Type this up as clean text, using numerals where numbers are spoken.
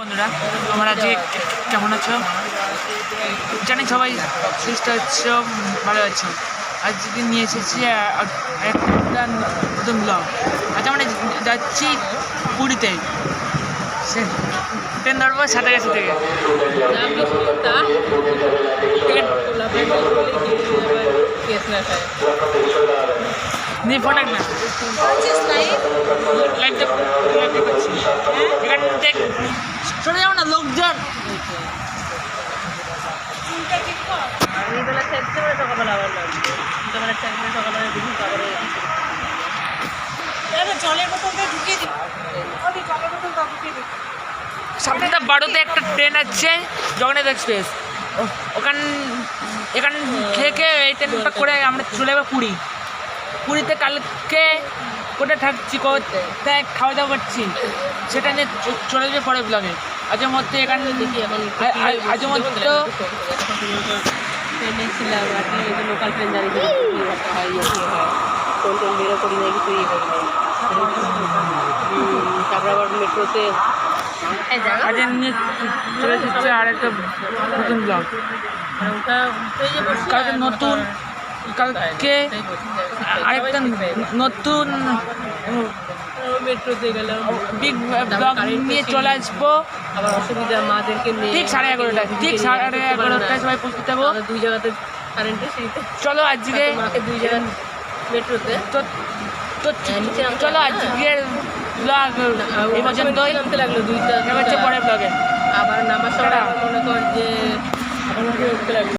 বন্ধুরা, তোমরা আজকে কেমন আছো? জানি সবাই সুস্থ আছো, ভালো আছো। আজকে নিয়ে এসেছি একটা নতুন ব্লগ। আজ আমরা যাচ্ছি পুরীতে। ট্রেন ধরবো সাঁতারগাছি থেকে। ফোন রাখ না, লাইভটা করছি। এখান থেকে চলে যাও না লোকজন। সামনে 12তে একটা ট্রেন আছে, জগন্নাথ এক্সপ্রেস। এখান থেকে এই ট্রেনটা করে আমরা চলে যাবো পুরী। পুরীতে কালকে কোথায় থাকছি, কোথায় খাওয়া দাওয়া করছি, সেটা নিয়ে চলে যাবে পরের ব্লগে। আজের মধ্যে এখানে আজের মধ্যে ট্রেনে ছিলাম আর কি, লোকাল ট্রেন জানি কোন ট্রেন বেরো করি না, কিছু ইয়ে করি নাই। তারপর আবার মেট্রোতে আজের নিয়ে চলে যাচ্ছে আর একটা নতুন ব্লগ। কালকে নতুন, কালকে আরেকটা নতুন মেট্রোতে গেলাম, বিগ ব্লগ নিয়ে চলে আসবো। আবার অসুবিধা মাদেরকে নিয়ে ঠিক 11:30টায়, ঠিক 11:30টায় সবাই পৌঁছে যাবো। দুই জায়গাতে কারেন্টে সেইতে চলো আজকে দুই জায়গা মেট্রোতে চলো আজকের ব্লগ এই পর্যন্তই। নামতে লাগলো দুইটা, পরের ব্লগে আবার নামার সময় মনে কর যে উঠতে লাগলো।